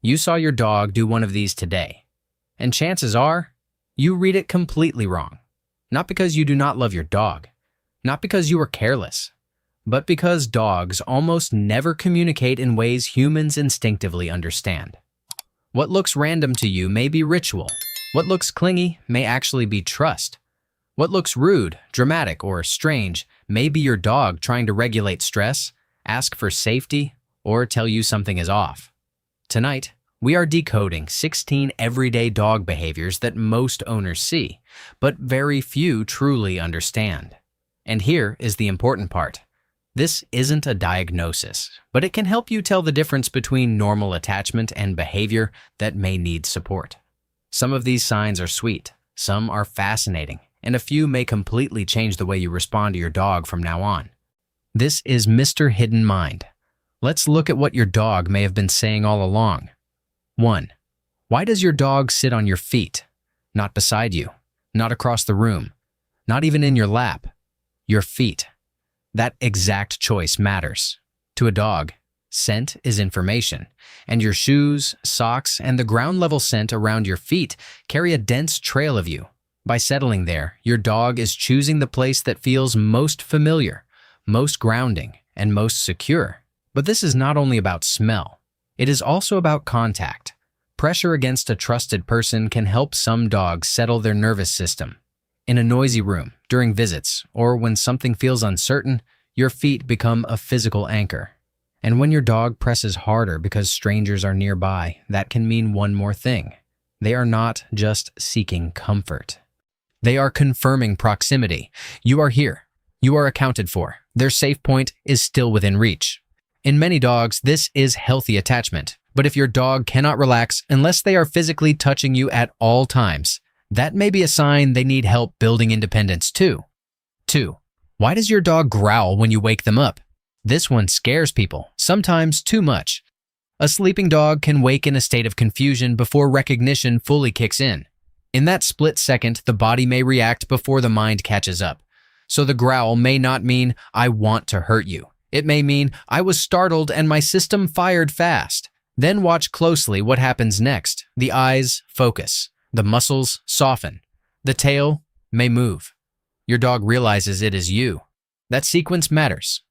You saw your dog do one of these today, and chances are you read it completely wrong. Not because you do not love your dog, not because you were careless, but because dogs almost never communicate in ways humans instinctively understand. What looks random to you may be ritual. What looks clingy may actually be trust. What looks rude, dramatic, or strange may be your dog trying to regulate stress, ask for safety, or tell you something is off. Tonight, we are decoding 16 everyday dog behaviors that most owners see, but very few truly understand. And here is the important part. This isn't a diagnosis, but it can help you tell the difference between normal attachment and behavior that may need support. Some of these signs are sweet, some are fascinating, and a few may completely change the way you respond to your dog from now on. This is Mr. Hidden Mind. Let's look at what your dog may have been saying all along. 1. Why does your dog sit on your feet? Not beside you, not across the room, not even in your lap. Your feet. That exact choice matters. To a dog, scent is information, and your shoes, socks, and the ground-level scent around your feet carry a dense trail of you. By settling there, your dog is choosing the place that feels most familiar, most grounding, and most secure. But this is not only about smell. It is also about contact. Pressure against a trusted person can help some dogs settle their nervous system. In a noisy room, during visits, or when something feels uncertain, your feet become a physical anchor. And when your dog presses harder because strangers are nearby, that can mean one more thing. They are not just seeking comfort. They are confirming proximity. You are here. You are accounted for. Their safe point is still within reach. In many dogs, this is healthy attachment. But if your dog cannot relax unless they are physically touching you at all times, that may be a sign they need help building independence too. 2. Why does your dog growl when you wake them up? This one scares people, sometimes too much. A sleeping dog can wake in a state of confusion before recognition fully kicks in. In that split second, the body may react before the mind catches up. So the growl may not mean, "I want to hurt you." It may mean, "I was startled and my system fired fast." Then watch closely what happens next. The eyes focus. The muscles soften. The tail may move. Your dog realizes it is you. That sequence matters.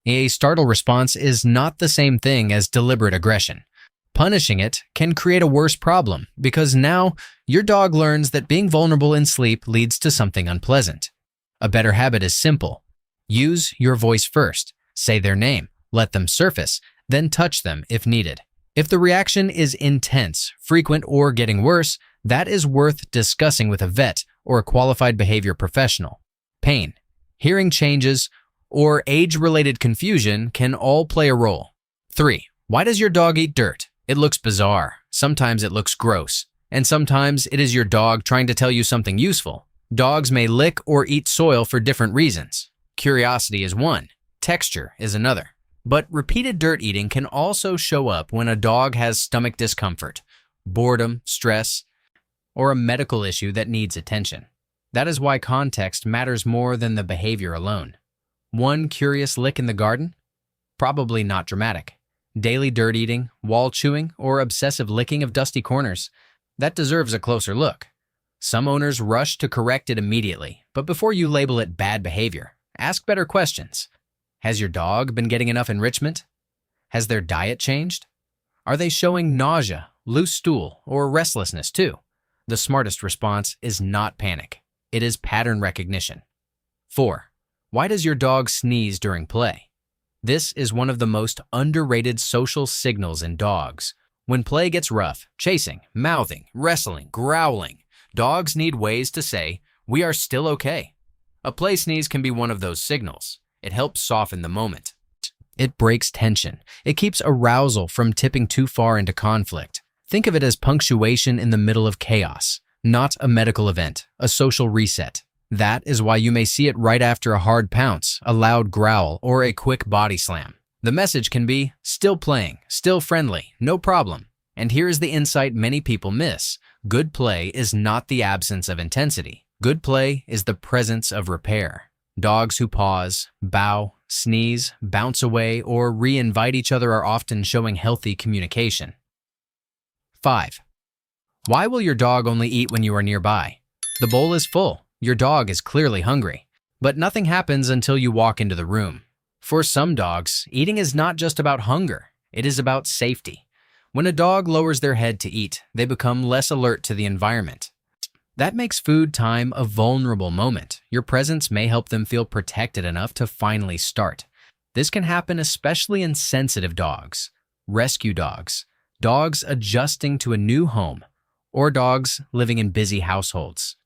A startle response is not the same thing as deliberate aggression. Punishing it can create a worse problem because now your dog learns that being vulnerable in sleep leads to something unpleasant. A better habit is simple. Use your voice first. Say their name. Let them surface. Then touch them if needed. If the reaction is intense, frequent, or getting worse, that is worth discussing with a vet or a qualified behavior professional. Pain, hearing changes, or age-related confusion can all play a role. 3. Why does your dog eat dirt? It looks bizarre. Sometimes it looks gross. And sometimes it is your dog trying to tell you something useful. Dogs may lick or eat soil for different reasons. Curiosity is one. Texture is another. But repeated dirt eating can also show up when a dog has stomach discomfort, boredom, stress, or a medical issue that needs attention. That is why context matters more than the behavior alone. One curious lick in the garden? Probably not dramatic. Daily dirt eating, wall chewing, or obsessive licking of dusty corners? That deserves a closer look. Some owners rush to correct it immediately, but before you label it bad behavior, ask better questions. Has your dog been getting enough enrichment? Has their diet changed? Are they showing nausea, loose stool, or restlessness too? The smartest response is not panic. It is pattern recognition. 4. Why does your dog sneeze during play? This is one of the most underrated social signals in dogs. When play gets rough, chasing, mouthing, wrestling, growling, dogs need ways to say, "We are still okay." A play sneeze can be one of those signals. It helps soften the moment. It breaks tension. It keeps arousal from tipping too far into conflict. Think of it as punctuation in the middle of chaos, not a medical event, a social reset. That is why you may see it right after a hard pounce, a loud growl, or a quick body slam. The message can be, still playing, still friendly, no problem. And here is the insight many people miss. Good play is not the absence of intensity. Good play is the presence of repair. Dogs who pause, bow, sneeze, bounce away, or re-invite each other are often showing healthy communication. 5. Why will your dog only eat when you are nearby? The bowl is full. Your dog is clearly hungry. But nothing happens until you walk into the room. For some dogs, eating is not just about hunger. It is about safety. When a dog lowers their head to eat, they become less alert to the environment. That makes food time a vulnerable moment. Your presence may help them feel protected enough to finally start. This can happen especially in sensitive dogs, rescue dogs, dogs adjusting to a new home, or dogs living in busy households.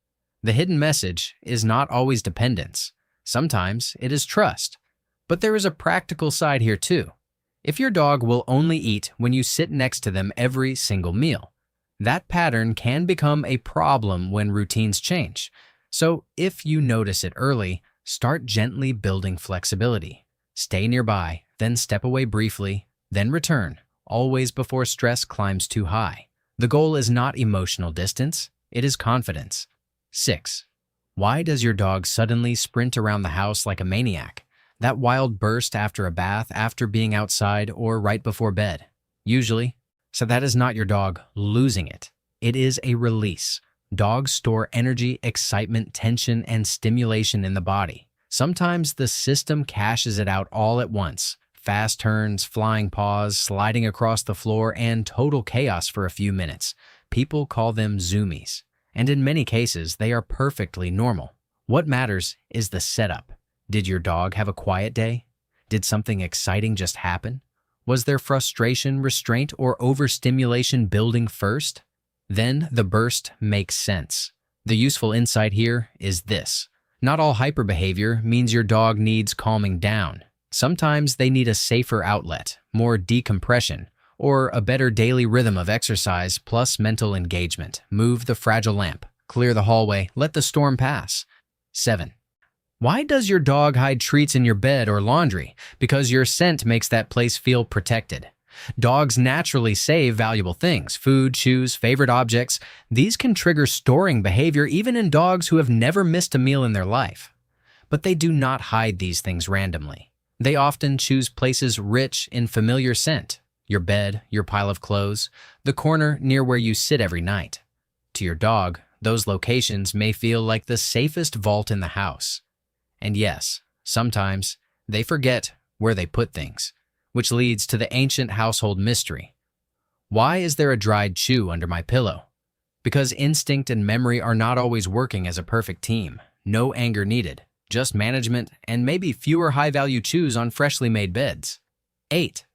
The hidden message is not always dependence. Sometimes it is trust. But there is a practical side here too. If your dog will only eat when you sit next to them every single meal, that pattern can become a problem when routines change. So if you notice it early, start gently building flexibility. Stay nearby, then step away briefly, then return, always before stress climbs too high. The goal is not emotional distance, it is confidence. 6. Why does your dog suddenly sprint around the house like a maniac? That wild burst after a bath, after being outside, or right before bed. Usually, so that is not your dog losing it. It is a release. Dogs store energy, excitement, tension, and stimulation in the body. Sometimes the system cashes it out all at once. Fast turns, flying paws, sliding across the floor, and total chaos for a few minutes. People call them zoomies. And in many cases, they are perfectly normal. What matters is the setup. Did your dog have a quiet day? Did something exciting just happen? Was there frustration, restraint, or overstimulation building first? Then the burst makes sense. The useful insight here is this. Not all hyperbehavior means your dog needs calming down. Sometimes they need a safer outlet, more decompression, or a better daily rhythm of exercise plus mental engagement. Move the fragile lamp, clear the hallway, let the storm pass. 7. Why does your dog hide treats in your bed or laundry? Because your scent makes that place feel protected. Dogs naturally save valuable things, food, shoes, favorite objects. These can trigger storing behavior even in dogs who have never missed a meal in their life. But they do not hide these things randomly. They often choose places rich in familiar scent. Your bed, your pile of clothes, the corner near where you sit every night. To your dog, those locations may feel like the safest vault in the house. And yes, sometimes they forget where they put things, which leads to the ancient household mystery. Why is there a dried chew under my pillow? Because instinct and memory are not always working as a perfect team. No anger needed, just management and maybe fewer high-value chews on freshly made beds. 8.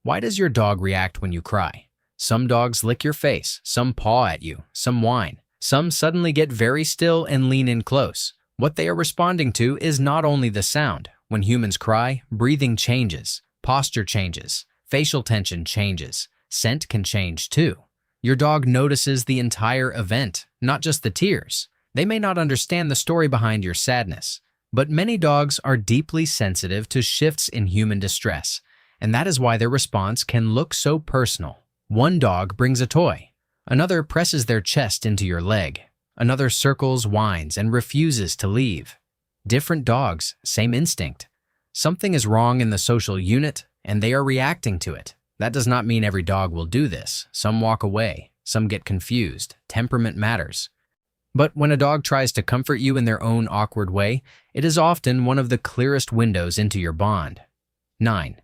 Why does your dog react when you cry? Some dogs lick your face, some paw at you, some whine. Some suddenly get very still and lean in close. What they are responding to is not only the sound. When humans cry, breathing changes, posture changes, facial tension changes, scent can change too. Your dog notices the entire event, not just the tears. They may not understand the story behind your sadness, but many dogs are deeply sensitive to shifts in human distress, and that is why their response can look so personal. One dog brings a toy, another presses their chest into your leg. Another circles, whines, and refuses to leave. Different dogs, same instinct. Something is wrong in the social unit, and they are reacting to it. That does not mean every dog will do this. Some walk away, some get confused. Temperament matters. But when a dog tries to comfort you in their own awkward way, it is often one of the clearest windows into your bond. 9.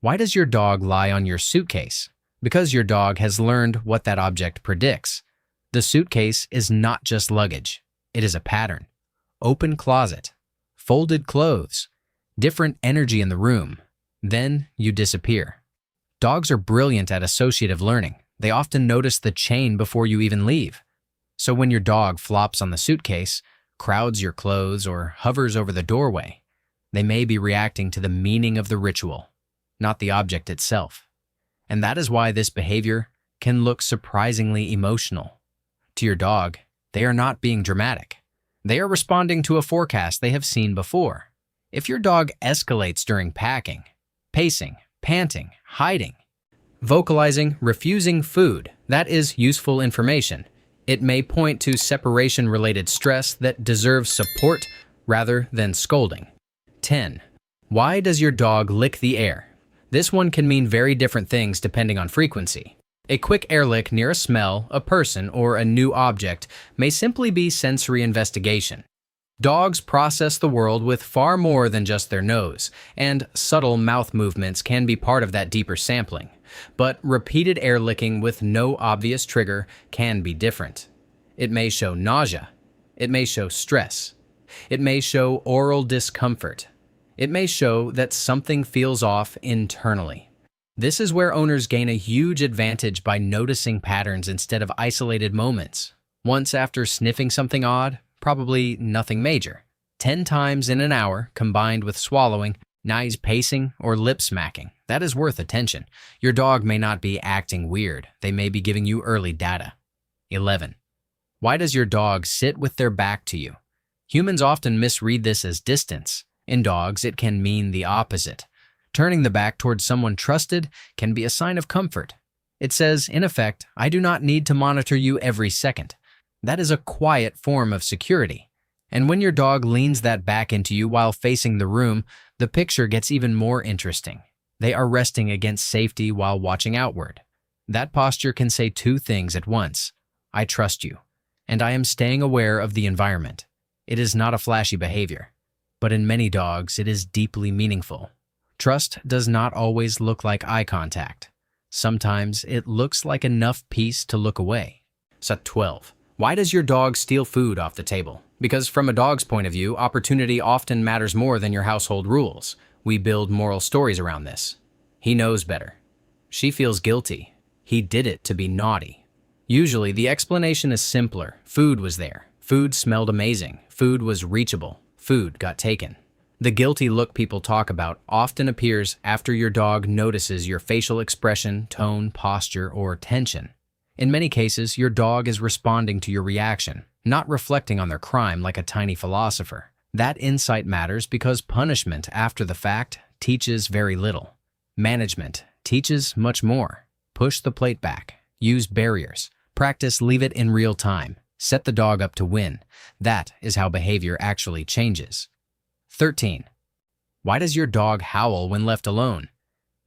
Why does your dog lie on your suitcase? Because your dog has learned what that object predicts. The suitcase is not just luggage. It is a pattern. Open closet, folded clothes, different energy in the room. Then you disappear. Dogs are brilliant at associative learning. They often notice the chain before you even leave. So when your dog flops on the suitcase, crowds your clothes, or hovers over the doorway, they may be reacting to the meaning of the ritual, not the object itself. And that is why this behavior can look surprisingly emotional. To your dog, they are not being dramatic. They are responding to a forecast they have seen before. If your dog escalates during packing, pacing, panting, hiding, vocalizing, refusing food, that is useful information. It may point to separation-related stress that deserves support rather than scolding. 10. Why does your dog lick the air? This one can mean very different things depending on frequency. A quick air lick near a smell, a person, or a new object may simply be sensory investigation. Dogs process the world with far more than just their nose, and subtle mouth movements can be part of that deeper sampling. But repeated air licking with no obvious trigger can be different. It may show nausea. It may show stress. It may show oral discomfort. It may show that something feels off internally. This is where owners gain a huge advantage by noticing patterns instead of isolated moments. Once after sniffing something odd, probably nothing major. 10 times in an hour, combined with swallowing, nose pacing, or lip smacking. That is worth attention. Your dog may not be acting weird. They may be giving you early data. 11. Why does your dog sit with their back to you? Humans often misread this as distance. In dogs, it can mean the opposite. Turning the back towards someone trusted can be a sign of comfort. It says, in effect, I do not need to monitor you every second. That is a quiet form of security. And when your dog leans that back into you while facing the room, the picture gets even more interesting. They are resting against safety while watching outward. That posture can say two things at once. I trust you, and I am staying aware of the environment. It is not a flashy behavior, but in many dogs, it is deeply meaningful. Trust does not always look like eye contact. Sometimes it looks like enough peace to look away. So 12. Why does your dog steal food off the table? Because from a dog's point of view, opportunity often matters more than your household rules. We build moral stories around this. He knows better. She feels guilty. He did it to be naughty. Usually, the explanation is simpler. Food was there. Food smelled amazing. Food was reachable. Food got taken. The guilty look people talk about often appears after your dog notices your facial expression, tone, posture, or tension. In many cases, your dog is responding to your reaction, not reflecting on their crime like a tiny philosopher. That insight matters because punishment after the fact teaches very little. Management teaches much more. Push the plate back. Use barriers. Practice leave it in real time. Set the dog up to win. That is how behavior actually changes. 13. Why does your dog howl when left alone?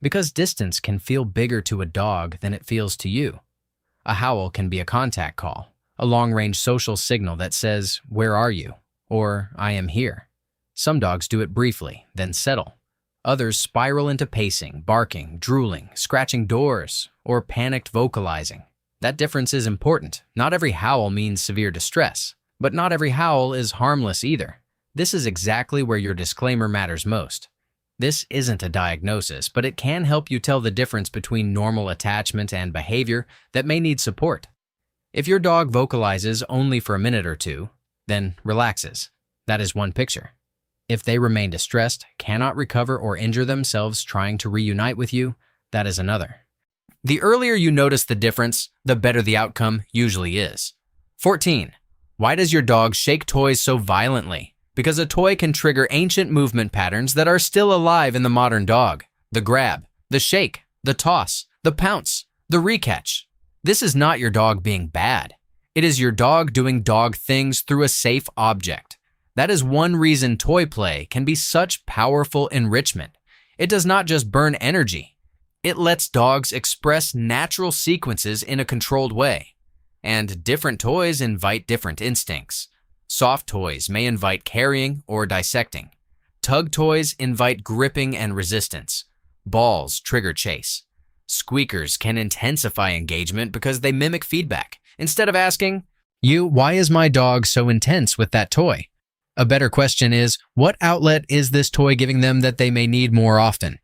Because distance can feel bigger to a dog than it feels to you. A howl can be a contact call, a long-range social signal that says, "Where are you?" or "I am here." Some dogs do it briefly, then settle. Others spiral into pacing, barking, drooling, scratching doors, or panicked vocalizing. That difference is important. Not every howl means severe distress, but not every howl is harmless either. This is exactly where your disclaimer matters most. This isn't a diagnosis, but it can help you tell the difference between normal attachment and behavior that may need support. If your dog vocalizes only for a minute or two, then relaxes. That is one picture. If they remain distressed, cannot recover, or injure themselves trying to reunite with you, that is another. The earlier you notice the difference, the better the outcome usually is. 14. Why does your dog shake toys so violently? Because a toy can trigger ancient movement patterns that are still alive in the modern dog. The grab, the shake, the toss, the pounce, the recatch. This is not your dog being bad. It is your dog doing dog things through a safe object. That is one reason toy play can be such powerful enrichment. It does not just burn energy. It lets dogs express natural sequences in a controlled way. And different toys invite different instincts. Soft toys may invite carrying or dissecting. Tug toys invite gripping and resistance. Balls trigger chase. Squeakers can intensify engagement because they mimic feedback. Instead of asking, why is my dog so intense with that toy? A better question is, what outlet is this toy giving them that they may need more often?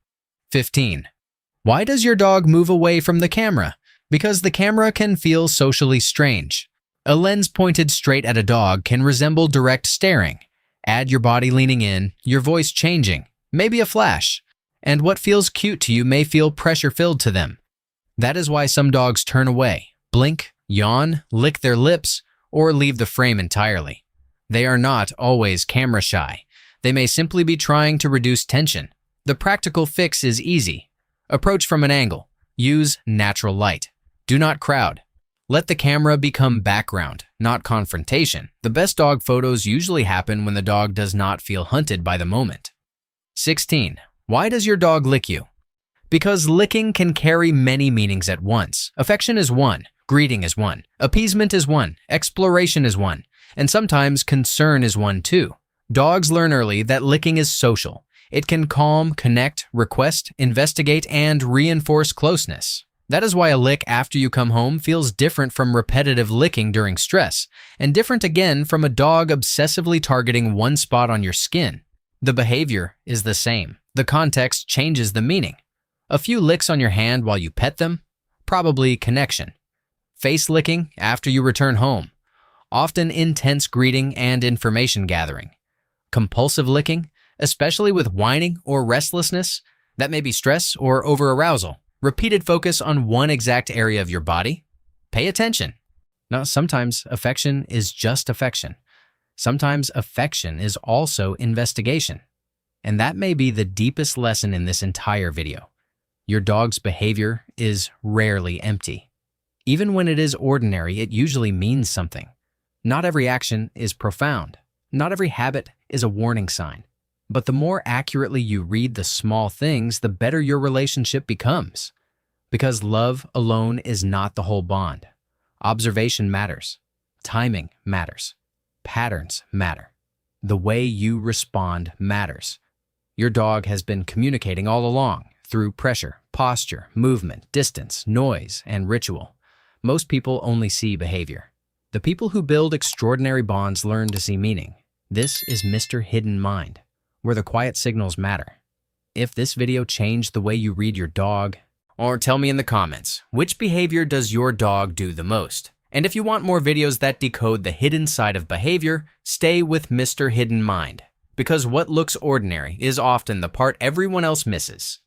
15. Why does your dog move away from the camera? Because the camera can feel socially strange. A lens pointed straight at a dog can resemble direct staring. Add your body leaning in, your voice changing, maybe a flash, and what feels cute to you may feel pressure-filled to them. That is why some dogs turn away, blink, yawn, lick their lips, or leave the frame entirely. They are not always camera shy. They may simply be trying to reduce tension. The practical fix is easy. Approach from an angle. Use natural light. Do not crowd. Let the camera become background, not confrontation. The best dog photos usually happen when the dog does not feel hunted by the moment. 16. Why does your dog lick you? Because licking can carry many meanings at once. Affection is one, greeting is one, appeasement is one, exploration is one, and sometimes concern is one too. Dogs learn early that licking is social. It can calm, connect, request, investigate, and reinforce closeness. That is why a lick after you come home feels different from repetitive licking during stress, and different again from a dog obsessively targeting one spot on your skin. The behavior is the same. The context changes the meaning. A few licks on your hand while you pet them? Probably connection. Face licking after you return home? Often intense greeting and information gathering. Compulsive licking, especially with whining or restlessness? That may be stress or over-arousal. Repeated focus on one exact area of your body? Pay attention. Now, sometimes affection is just affection. Sometimes affection is also investigation. And that may be the deepest lesson in this entire video. Your dog's behavior is rarely empty. Even when it is ordinary, it usually means something. Not every action is profound. Not every habit is a warning sign. But the more accurately you read the small things, the better your relationship becomes. Because love alone is not the whole bond. Observation matters. Timing matters. Patterns matter. The way you respond matters. Your dog has been communicating all along through pressure, posture, movement, distance, noise, and ritual. Most people only see behavior. The people who build extraordinary bonds learn to see meaning. This is Mr. Hidden Mind, where the quiet signals matter. If this video changed the way you read your dog, or tell me in the comments, which behavior does your dog do the most? And if you want more videos that decode the hidden side of behavior, stay with Mr. Hidden Mind, because what looks ordinary is often the part everyone else misses.